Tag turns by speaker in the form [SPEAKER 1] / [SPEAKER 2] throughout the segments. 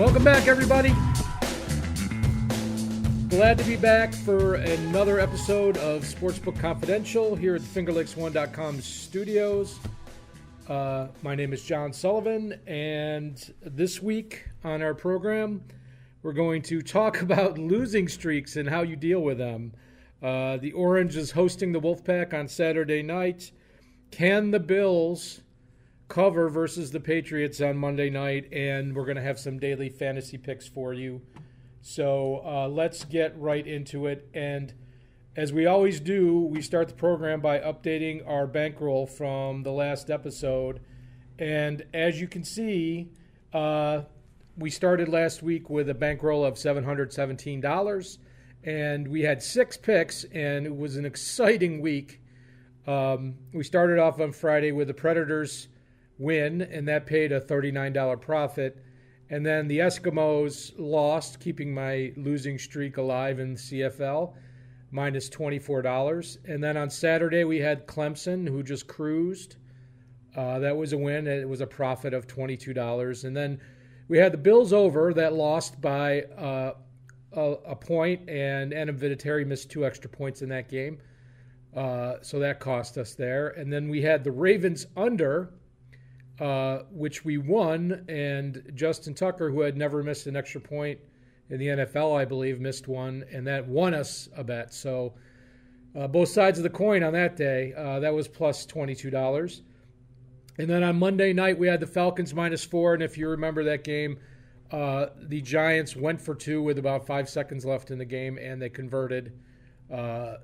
[SPEAKER 1] Welcome back, everybody. Glad to be back for another episode of Sportsbook Confidential here at the FingerLakes1.com studios. My name is John Sullivan, and this week on our program, we're going to talk about losing streaks and how you deal with them. The Orange is hosting the Wolfpack on Saturday night. Can the Bills cover versus the Patriots on Monday night? And we're going to have some daily fantasy picks for you. So let's get right into it. And as we always do, we start the program by updating our bankroll from the last episode. And as you can see, we started last week with a bankroll of $717. And we had 6 picks, and it was an exciting week. We started off on Friday with the Predators win, and that paid a $39 profit. And then the Eskimos lost, keeping my losing streak alive in the CFL, minus $24. And then on Saturday, we had Clemson, who just cruised. That was a win. It was a profit of $22. And then we had the Bills over that lost by a point, and Adam Vinatieri missed 2 extra points in that game. So that cost us there. And then we had the Ravens under, which we won, and Justin Tucker, who had never missed an extra point in the NFL, I believe, missed one, and that won us a bet. So both sides of the coin on that day, that was plus $22. And then on Monday night, we had the Falcons minus 4, and if you remember that game, the Giants went for 2 with about 5 seconds left in the game, and they converted.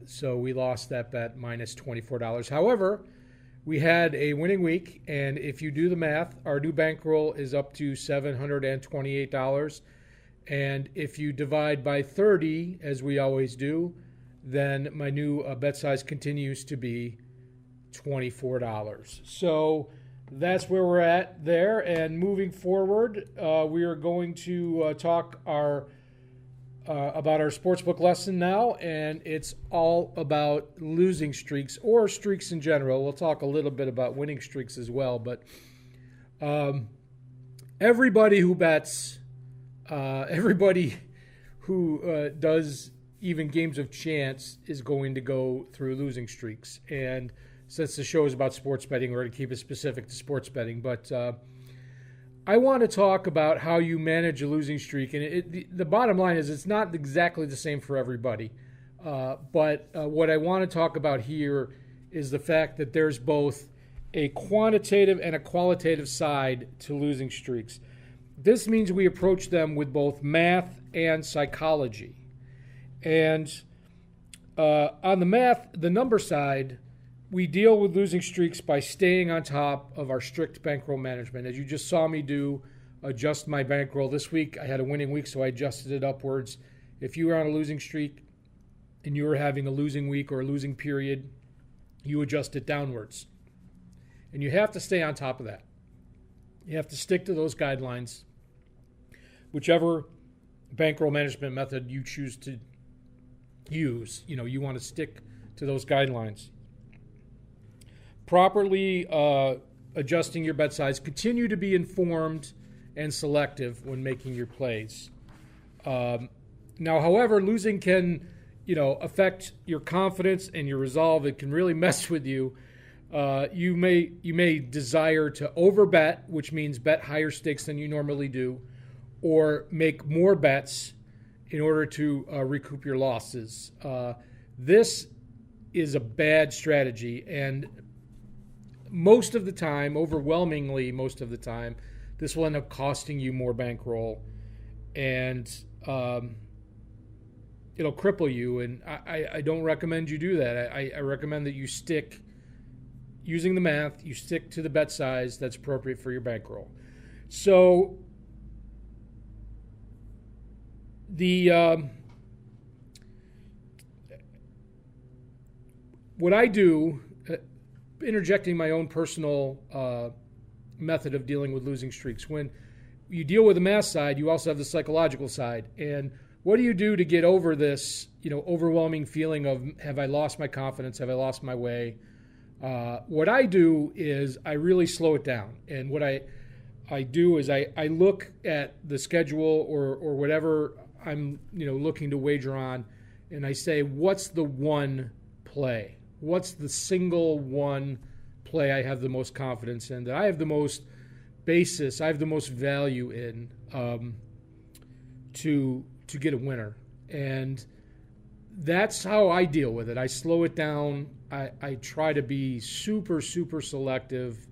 [SPEAKER 1] So we lost that bet, minus $24. However, we had a winning week, and if you do the math, our new bankroll is up to $728. And if you divide by 30, as we always do, then my new bet size continues to be $24. So that's where we're at there. And moving forward, we are going to talk about our sportsbook lesson now, and it's all about losing streaks or streaks in general. We'll talk a little bit about winning streaks as well, but everybody who bets, everybody who does even games of chance is going to go through losing streaks. And since the show is about sports betting, we're going to keep it specific to sports betting, but I want to talk about how you manage a losing streak, and the bottom line is it's not exactly the same for everybody. But what I want to talk about here is the fact that there's both a quantitative and a qualitative side to losing streaks. This means we approach them with both math and psychology. And on the math, the number side, we deal with losing streaks by staying on top of our strict bankroll management. As you just saw me do, adjust my bankroll this week. I had a winning week, so I adjusted it upwards. If you were on a losing streak and you were having a losing week or a losing period, you adjust it downwards. And you have to stay on top of that. You have to stick to those guidelines, whichever bankroll management method you choose to use. You want to stick to those guidelines. Properly adjusting your bet size. Continue to be informed and selective when making your plays. Now, however, losing can, affect your confidence and your resolve. It can really mess with you. You may desire to overbet, which means bet higher stakes than you normally do, or make more bets in order to recoup your losses. This is a bad strategy, and most of the time, overwhelmingly most of the time, this will end up costing you more bankroll, and it'll cripple you. And I don't recommend you do that. I recommend that you stick, using the math, you stick to the bet size that's appropriate for your bankroll. So what I do, interjecting my own personal method of dealing with losing streaks. When you deal with the math side, you also have the psychological side. And what do you do to get over this, overwhelming feeling of, have I lost my confidence? Have I lost my way? What I do is I really slow it down. And what I do is I look at the schedule or whatever I'm looking to wager on, and I say, what's the one play? What's the single one play I have the most confidence in, that I have the most basis, I have the most value in to get a winner? And that's how I deal with it. I slow it down. I try to be super, super selective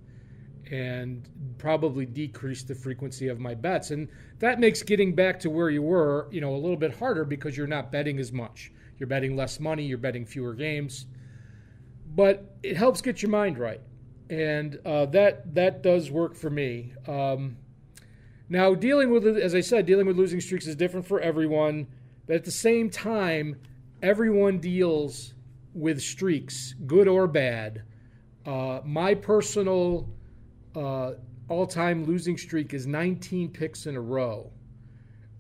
[SPEAKER 1] and probably decrease the frequency of my bets. And that makes getting back to where you were, a little bit harder because you're not betting as much. You're betting less money. You're betting fewer games. But it helps get your mind right. And that does work for me. Now, dealing with losing streaks is different for everyone. But at the same time, everyone deals with streaks, good or bad. My personal all-time losing streak is 19 picks in a row.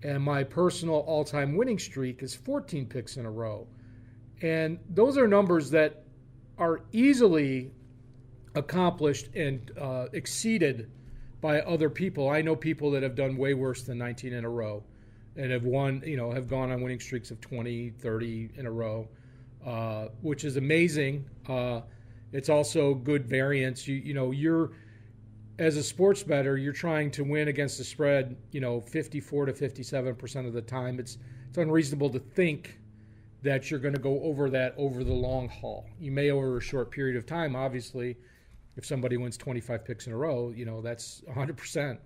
[SPEAKER 1] And my personal all-time winning streak is 14 picks in a row. And those are numbers that are easily accomplished and exceeded by other people. I know people that have done way worse than 19 in a row and have won, have gone on winning streaks of 20, 30 in a row, which is amazing. It's also good variance. You're as a sports bettor, you're trying to win against the spread, 54 to 57% of the time. It's unreasonable to think that you're going to go over that over the long haul. You may over a short period of time, obviously. If somebody wins 25 picks in a row, that's 100%.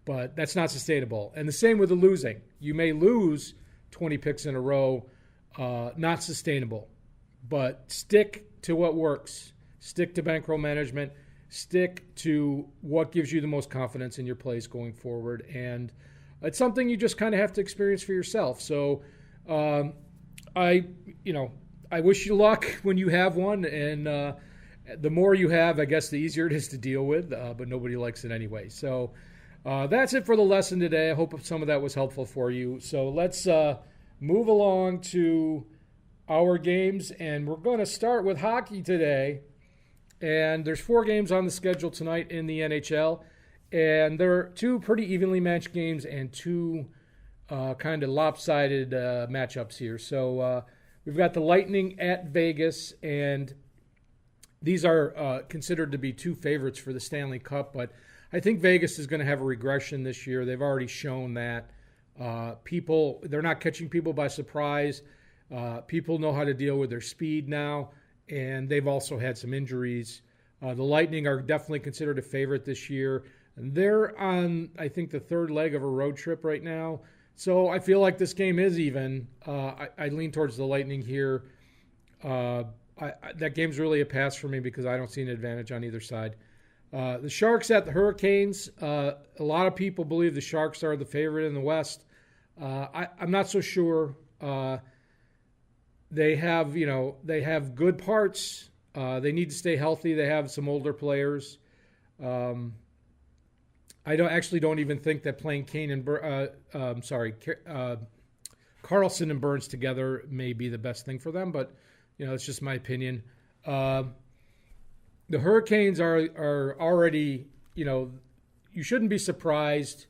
[SPEAKER 1] But that's not sustainable. And the same with the losing. You may lose 20 picks in a row, not sustainable. But stick to what works. Stick to bankroll management. Stick to what gives you the most confidence in your plays going forward. And it's something you just kind of have to experience for yourself. So I wish you luck when you have one. And the more you have, I guess the easier it is to deal with. But nobody likes it anyway. So that's it for the lesson today. I hope some of that was helpful for you. So let's move along to our games. And we're going to start with hockey today. And there's 4 games on the schedule tonight in the NHL. And there are 2 pretty evenly matched games and 2 kind of lopsided matchups here. So we've got the Lightning at Vegas. And these are considered to be 2 favorites for the Stanley Cup. But I think Vegas is going to have a regression this year. They've already shown that. They're not catching people by surprise. People know how to deal with their speed now. And they've also had some injuries. The Lightning are definitely considered a favorite this year. And they're on, I think, the 3rd leg of a road trip right now. So I feel like this game is even. I lean towards the Lightning here. That game's really a pass for me because I don't see an advantage on either side. The Sharks at the Hurricanes. A lot of people believe the Sharks are the favorite in the West. I'm not so sure. They have good parts. They need to stay healthy. They have some older players. I don't even think that playing Carlson and Burns together may be the best thing for them, but it's just my opinion. The Hurricanes are already, you shouldn't be surprised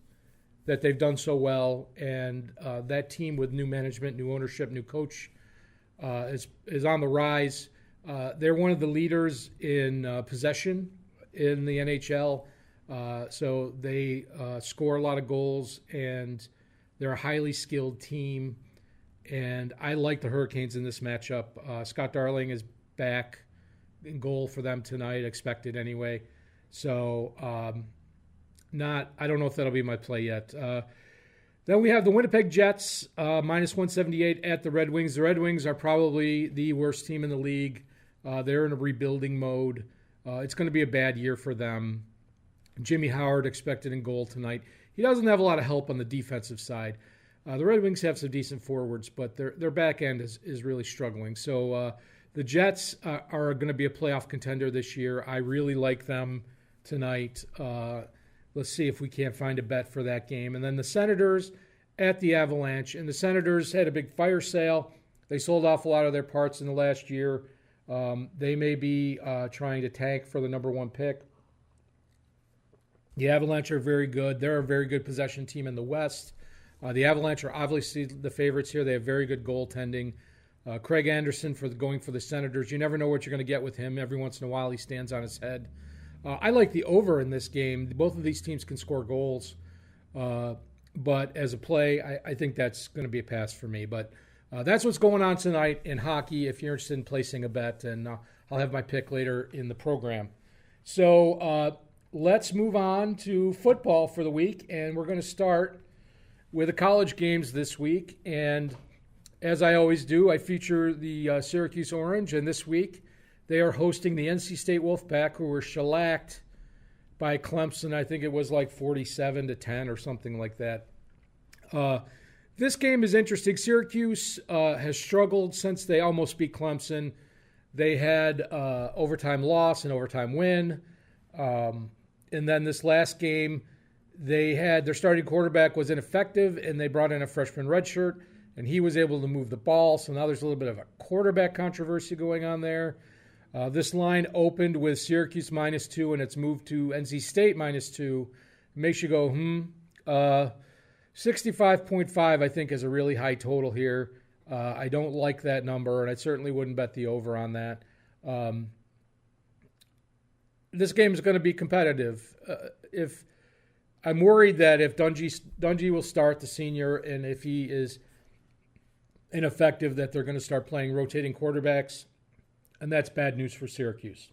[SPEAKER 1] that they've done so well, and that team with new management, new ownership, new coach is on the rise. They're one of the leaders in possession in the NHL. So they score a lot of goals, and they're a highly skilled team. And I like the Hurricanes in this matchup. Scott Darling is back in goal for them tonight, expected anyway. So I don't know if that'll be my play yet. Then we have the Winnipeg Jets, minus 178 at the Red Wings. The Red Wings are probably the worst team in the league. They're in a rebuilding mode. It's going to be a bad year for them. Jimmy Howard expected in goal tonight. He doesn't have a lot of help on the defensive side. The Red Wings have some decent forwards, but their back end is really struggling. So the Jets are going to be a playoff contender this year. I really like them tonight. Let's see if we can't find a bet for that game. And then the Senators at the Avalanche. And the Senators had a big fire sale. They sold off a lot of their parts in the last year. They may be trying to tank for the number 1 pick. The Avalanche are very good. They're a very good possession team in the West. The Avalanche are obviously the favorites here. They have very good goaltending. Craig Anderson going for the Senators. You never know what you're going to get with him. Every once in a while, he stands on his head. I like the over in this game. Both of these teams can score goals. But as a play, I think that's going to be a pass for me. But that's what's going on tonight in hockey if you're interested in placing a bet. And I'll have my pick later in the program. So let's move on to football for the week. And we're going to start with the college games this week. And as I always do, I feature the Syracuse Orange. And this week, they are hosting the NC State Wolfpack, who were shellacked by Clemson. I think it was like 47-10 or something like that. This game is interesting. Syracuse has struggled since they almost beat Clemson. They had overtime loss and overtime win. And then this last game, their starting quarterback was ineffective, and they brought in a freshman redshirt, and he was able to move the ball. So now there's a little bit of a quarterback controversy going on there. This line opened with Syracuse -2, and it's moved to NC State -2. It makes you go, 65.5, I think, is a really high total here. I don't like that number, and I certainly wouldn't bet the over on that. This game is going to be competitive. If I'm worried that if Dungy will start, the senior, and if he is ineffective, that they're going to start playing rotating quarterbacks, and that's bad news for Syracuse.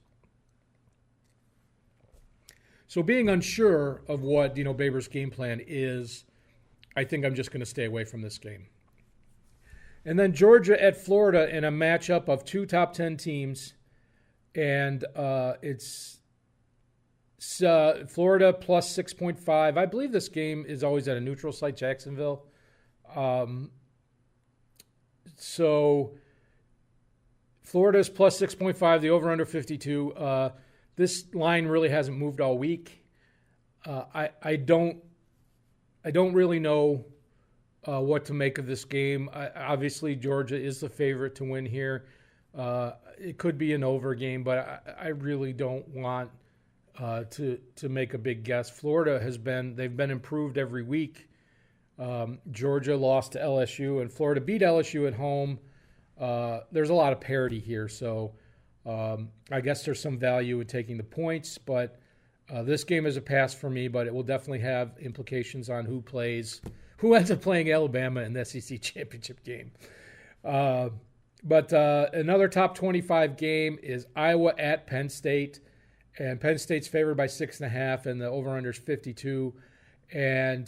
[SPEAKER 1] So being unsure of what Dino Babers' game plan is, I think I'm just going to stay away from this game. And then Georgia at Florida in a matchup of two top 10 teams, and it's Florida plus 6.5. I believe this game is always at a neutral site, Jacksonville. So Florida's plus 6.5, the over-under 52. This line really hasn't moved all week. I don't really know what to make of this game. Obviously, Georgia is the favorite to win here. It could be an over game, but I really don't want to make a big guess. Florida they've been improved every week. Georgia lost to LSU, and Florida beat LSU at home. There's a lot of parity here, so I guess there's some value in taking the points, but this game is a pass for me, but it will definitely have implications on who ends up playing Alabama in the SEC championship game. But another top 25 game is Iowa at Penn State, and Penn State's favored by 6.5, and the over-under is 52. And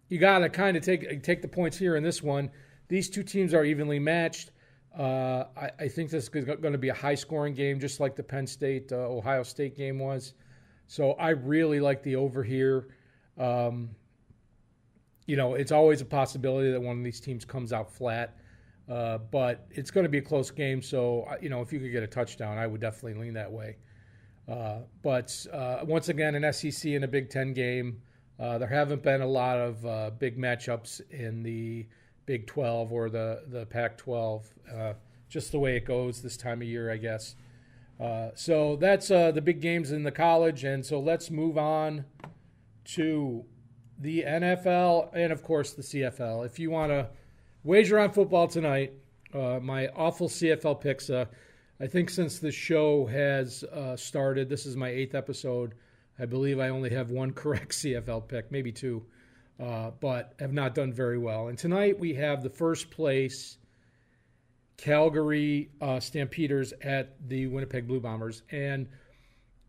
[SPEAKER 1] you got to kind of take the points here in this one. These two teams are evenly matched. I think this is going to be a high-scoring game, just like the Penn State-Ohio State game was. So I really like the over here. It's always a possibility that one of these teams comes out flat. But it's going to be a close game. So, if you could get a touchdown, I would definitely lean that way. But once again, an SEC and a Big Ten game. There haven't been a lot of big matchups in the Big 12 or the Pac-12, just the way it goes this time of year, I guess. So that's the big games in the college, and so let's move on to the NFL and, of course, the CFL. If you want to wager on football tonight, my awful CFL picks, I think since the show has started, this is my 8th episode, I believe I only have one correct CFL pick, maybe two. But have not done very well. And tonight we have the first place Calgary Stampeders at the Winnipeg Blue Bombers. And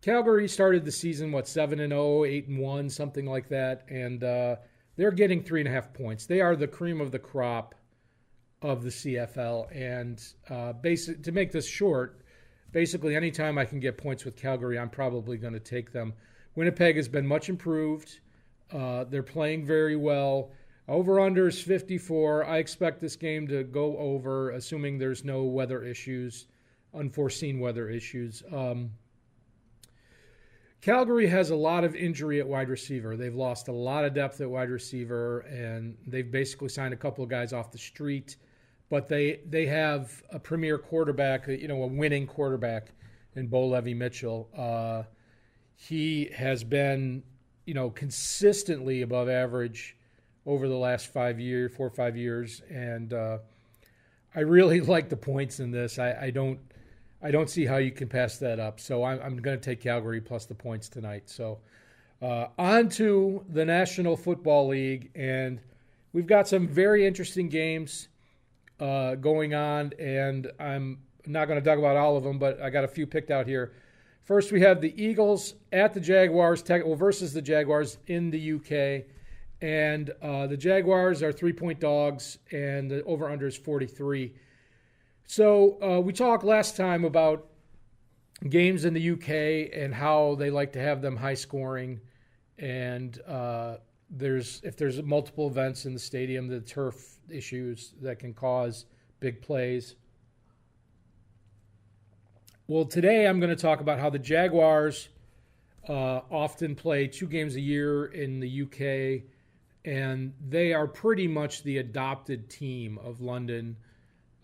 [SPEAKER 1] Calgary started the season, 7-0, 8-1, something like that. And they're getting 3.5 points. They are the cream of the crop of the CFL. And to make this short, basically anytime I can get points with Calgary, I'm probably going to take them. Winnipeg has been much improved. They're playing very well. Over-under is 54. I expect this game to go over, assuming there's no unforeseen weather issues. Calgary has a lot of injury at wide receiver. They've lost a lot of depth at wide receiver, and they've basically signed a couple of guys off the street. But they have a premier quarterback, a winning quarterback in Bo Levi Mitchell. he has been, consistently above average over the last 4 or 5 years, and I really like the points in this. I don't see how you can pass that up. So I'm going to take Calgary plus the points tonight. So on to the National Football League, and we've got some very interesting games going on, and I'm not going to talk about all of them, but I got a few picked out here. First, we have the Eagles at the Jaguars, versus the Jaguars in the UK. And the Jaguars are 3-point dogs, and the over-under is 43. So we talked last time about games in the UK and how they like to have them high-scoring. And if there's multiple events in the stadium, the turf issues that can cause big plays. Well, today I'm going to talk about how the Jaguars often play 2 games a year in the UK, and they are pretty much the adopted team of London.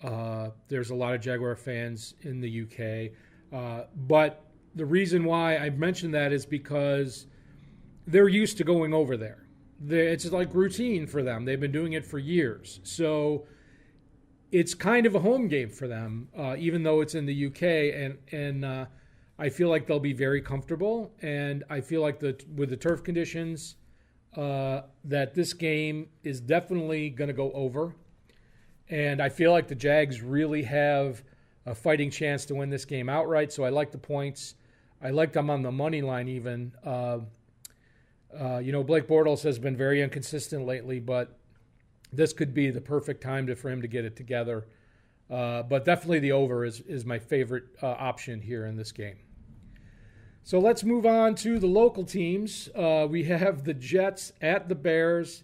[SPEAKER 1] There's a lot of Jaguar fans in the UK. But the reason why I mentioned that is because they're used to going over there. It's like routine for them. They've been doing it for years. So it's kind of a home game for them, even though it's in the UK. And I feel like they'll be very comfortable. And I feel like with the turf conditions, that this game is definitely going to go over. And I feel like the Jags really have a fighting chance to win this game outright. So I like the points. I like them on the money line even. Blake Bortles has been very inconsistent lately, but this could be the perfect time for him to get it together. But definitely the over is my favorite option here in this game. So let's move on to the local teams. We have the Jets at the Bears.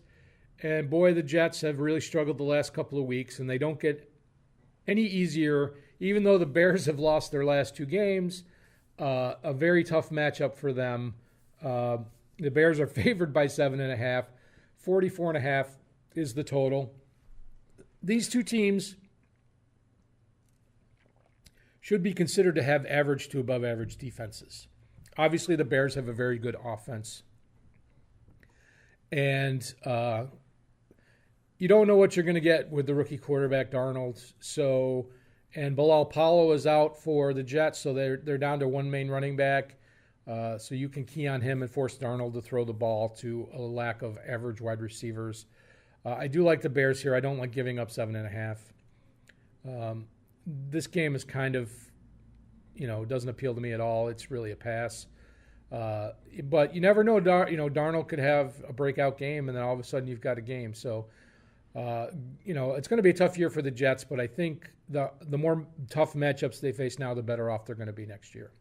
[SPEAKER 1] And boy, the Jets have really struggled the last couple of weeks, and they don't get any easier, even though the Bears have lost their last 2 games. A very tough matchup for them. The Bears are favored by 7.5. 44.5 is the total. These 2 teams should be considered to have average to above average defenses. Obviously, the Bears have a very good offense. And you don't know what you're going to get with the rookie quarterback, Darnold. And Bilal Powell is out for the Jets, so they're down to 1 main running back. So you can key on him and force Darnold to throw the ball to a lack of average wide receivers. I do like the Bears here. I don't like giving up 7.5. This game is kind of, doesn't appeal to me at all. It's really a pass. But you never know. Darnold could have a breakout game, and then all of a sudden you've got a game. So, it's going to be a tough year for the Jets, but I think the more tough matchups they face now, the better off they're going to be next year.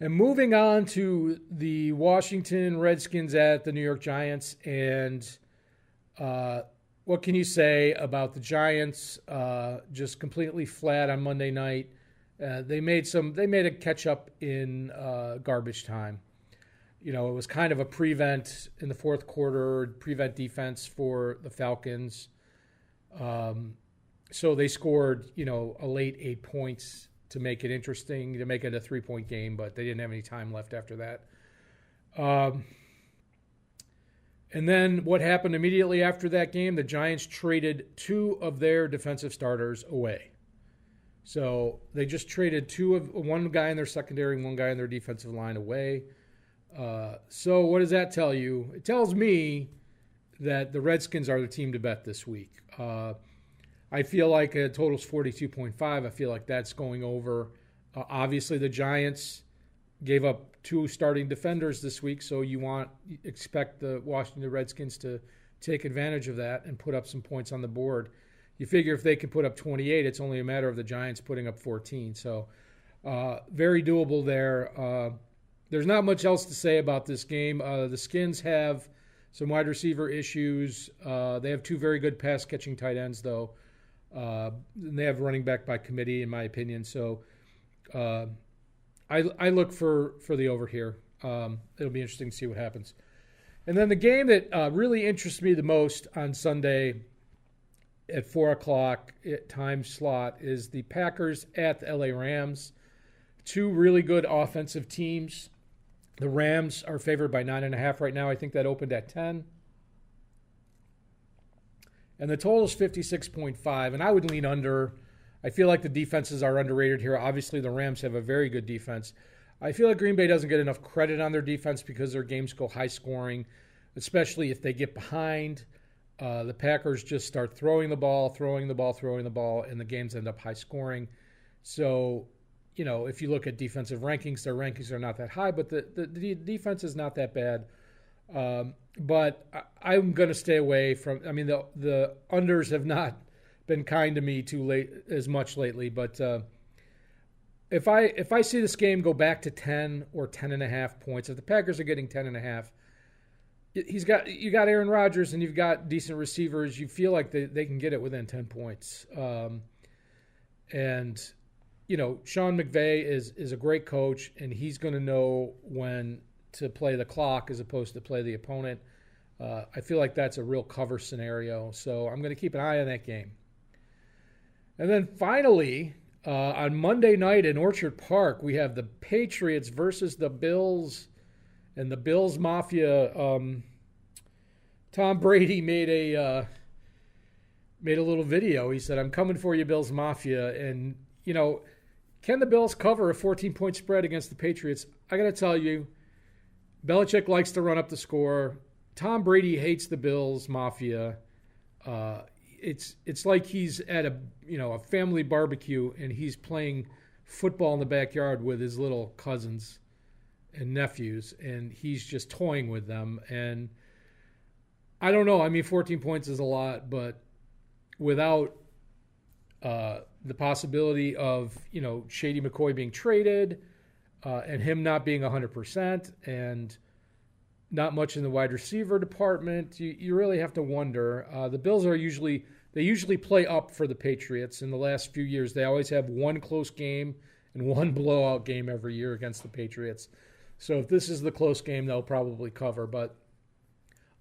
[SPEAKER 1] And moving on to the Washington Redskins at the New York Giants. And what can you say about the Giants? Just completely flat on Monday night. They made a catch up in garbage time. It was kind of a prevent in the fourth quarter, prevent defense for the Falcons. So they scored, a late 8 points to make it interesting, to make it a 3-point game, but they didn't have any time left after that. And then what happened immediately after that game? The Giants traded 2 of their defensive starters away. So they just traded one guy in their secondary and one guy in their defensive line away. So what does that tell you? It tells me that the Redskins are the team to bet this week. I feel like a total's 42.5. I feel like that's going over. Obviously, the Giants gave up 2 starting defenders this week, so you expect the Washington Redskins to take advantage of that and put up some points on the board. You figure if they can put up 28, it's only a matter of the Giants putting up 14. So very doable there. There's not much else to say about this game. The Skins have some wide receiver issues. They have 2 very good pass-catching tight ends, though. And they have running back by committee, in my opinion. So I look for the over here. It'll be interesting to see what happens. And then the game that really interests me the most on Sunday at 4 o'clock time slot is the Packers at the LA Rams. 2 really good offensive teams. The Rams are favored by 9.5 right now. I think that opened at 10. And the total is 56.5, and I would lean under. I feel like the defenses are underrated here. Obviously, the Rams have a very good defense. I feel like Green Bay doesn't get enough credit on their defense because their games go high scoring, especially if they get behind. The Packers just start throwing the ball, and the games end up high scoring. So, if you look at defensive rankings, their rankings are not that high, but the defense is not that bad. But I'm going to stay away from. I mean, the unders have not been kind to me as much lately. But if I see this game go back to 10 or 10.5 points, if the Packers are getting 10.5, you got Aaron Rodgers and you've got decent receivers. You feel like they can get it within 10 points. And Sean McVay is a great coach, and he's going to know when to play the clock as opposed to play the opponent. I feel like that's a real cover scenario. So I'm going to keep an eye on that game. And then finally, on Monday night in Orchard Park, we have the Patriots versus the Bills. And the Bills Mafia, Tom Brady made a little video. He said, "I'm coming for you, Bills Mafia." And, can the Bills cover a 14-point spread against the Patriots? I got to tell you, Belichick likes to run up the score. Tom Brady hates the Bills Mafia. It's like he's at a family barbecue and he's playing football in the backyard with his little cousins and nephews, and he's just toying with them. And I don't know. I mean, 14 points is a lot, but without the possibility of, Shady McCoy being traded and him not being 100% and not much in the wide receiver department, you really have to wonder. The Bills usually play up for the Patriots. In the last few years, they always have one close game and one blowout game every year against the Patriots. So if this is the close game, they'll probably cover, but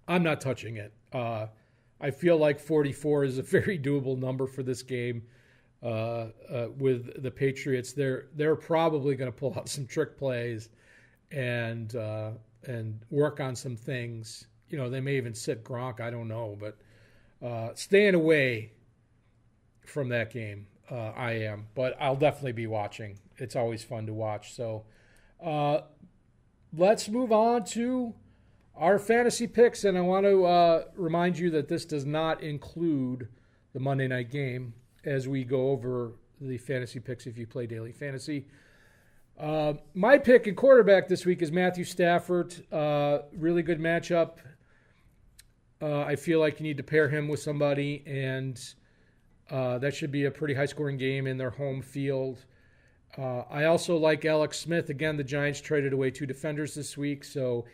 [SPEAKER 1] I'm not touching it. I feel like 44 is a very doable number for this game with the Patriots. They're probably going to pull out some trick plays and work on some things. They may even sit Gronk. I don't know, but staying away from that game, I am. But I'll definitely be watching. It's always fun to watch. So let's move on to our fantasy picks, and I want to remind you that this does not include the Monday night game as we go over the fantasy picks if you play daily fantasy. My pick in quarterback this week is Matthew Stafford. Really good matchup. I feel like you need to pair him with somebody, and that should be a pretty high-scoring game in their home field. I also like Alex Smith. Again, the Giants traded away 2 defenders this week, so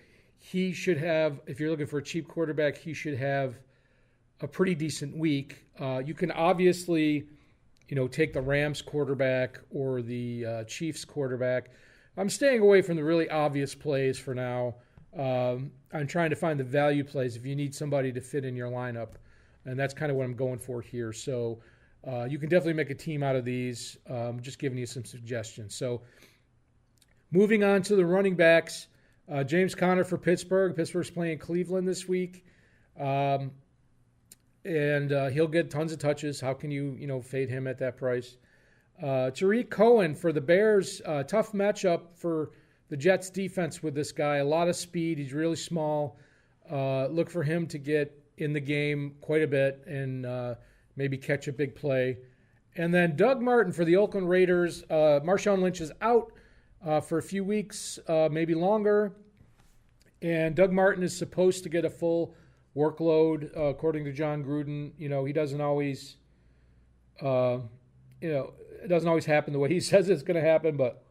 [SPEAKER 1] he should have, if you're looking for a cheap quarterback, he should have a pretty decent week. You can obviously, take the Rams quarterback or the Chiefs quarterback. I'm staying away from the really obvious plays for now. I'm trying to find the value plays if you need somebody to fit in your lineup, and that's kind of what I'm going for here. So you can definitely make a team out of these. Just giving you some suggestions. So moving on to the running backs, James Conner for Pittsburgh. Pittsburgh's playing Cleveland this week. And he'll get tons of touches. How can you fade him at that price? Tariq Cohen for the Bears. Tough matchup for the Jets defense with this guy. A lot of speed. He's really small. Look for him to get in the game quite a bit and maybe catch a big play. And then Doug Martin for the Oakland Raiders. Marshawn Lynch is out for a few weeks, maybe longer. And Doug Martin is supposed to get a full workload, according to John Gruden. He doesn't always, it doesn't always happen the way he says it's going to happen, but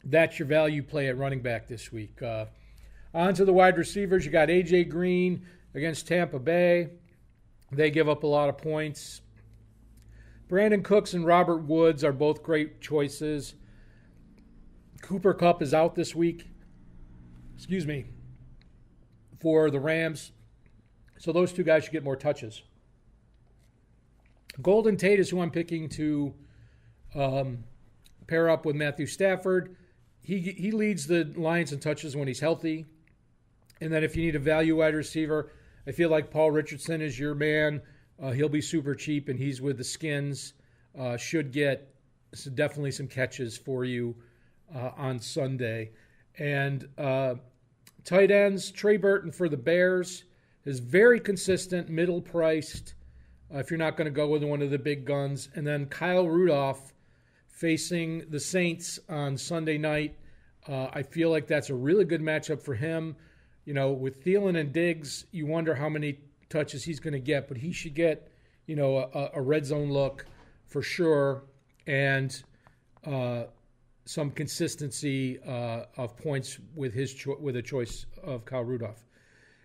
[SPEAKER 1] that's your value play at running back this week. On to the wide receivers. You got A.J. Green against Tampa Bay. They give up a lot of points. Brandon Cooks and Robert Woods are both great choices. Cooper Kupp is out this week. For the Rams. So those two guys should get more touches. Golden Tate is who I'm picking to pair up with Matthew Stafford. he leads the Lions in touches when he's healthy. And then if you need a value wide receiver, I feel like Paul Richardson is your man. He'll be super cheap, and he's with the Skins. Should get definitely some catches for you on Sunday. And tight ends, Trey Burton for the Bears is very consistent, middle-priced, if you're not going to go with one of the big guns. And then Kyle Rudolph facing the Saints on Sunday night. I feel like that's a really good matchup for him. You know, with Thielen and Diggs, you wonder how many touches he's going to get, but he should get, a red zone look for sure, and some consistency of points with with a choice of Kyle Rudolph.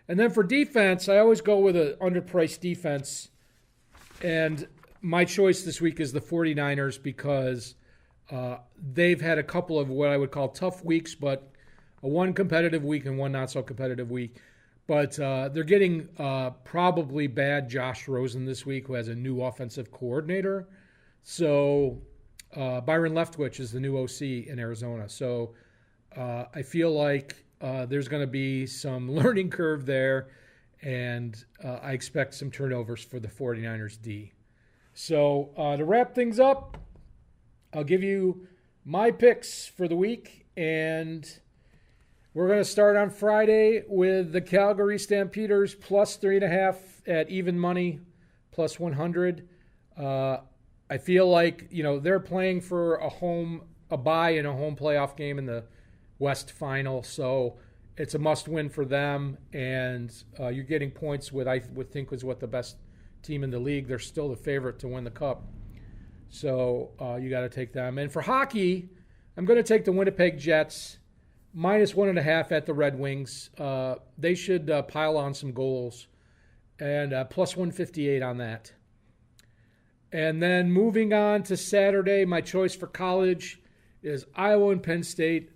[SPEAKER 1] And then for defense, I always go with an underpriced defense, and my choice this week is the 49ers because they've had a couple of what I would call tough weeks, but one competitive week and one not so competitive week. But they're getting probably bad Josh Rosen this week, who has a new offensive coordinator. So Byron Leftwich is the new OC in Arizona. So I feel like there's going to be some learning curve there, and I expect some turnovers for the 49ers D. So to wrap things up, I'll give you my picks for the week, and we're going to start on Friday with the Calgary Stampeders plus 3.5 at even money, plus 100. I feel like, they're playing for a bye in a home playoff game in the West Final, so it's a must-win for them, and you're getting points with, I would think, was what the best team in the league. They're still the favorite to win the Cup, so you got to take them. And for hockey, I'm going to take the Winnipeg Jets, minus 1.5 at the Red Wings. They should pile on some goals, and plus 158 on that. And then moving on to Saturday, my choice for college is Iowa and Penn State,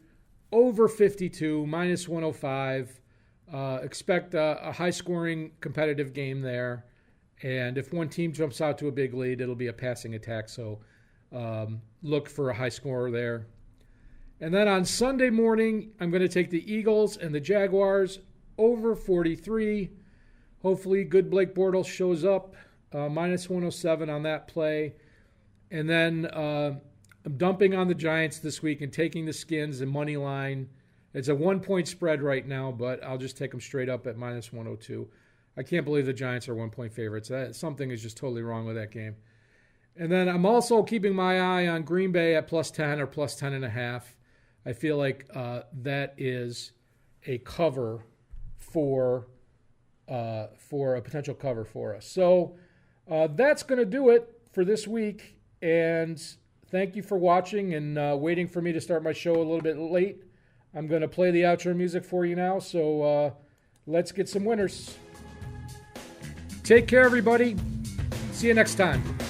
[SPEAKER 1] over 52, minus 105. Expect a high-scoring competitive game there. And if one team jumps out to a big lead, it'll be a passing attack. So look for a high scorer there. And then on Sunday morning, I'm going to take the Eagles and the Jaguars over 43. Hopefully, good Blake Bortles shows up. Minus 107 on that play. And then I'm dumping on the Giants this week and taking the Skins and money line. It's a 1-point spread right now, but I'll just take them straight up at minus 102. I can't believe the Giants are 1-point favorites. Something is just totally wrong with that game. And then I'm also keeping my eye on Green Bay at plus 10 or plus 10.5. I feel like that is a cover for a potential cover for us. So that's going to do it for this week. And thank you for watching and waiting for me to start my show a little bit late. I'm going to play the outro music for you now. So let's get some winners. Take care, everybody. See you next time.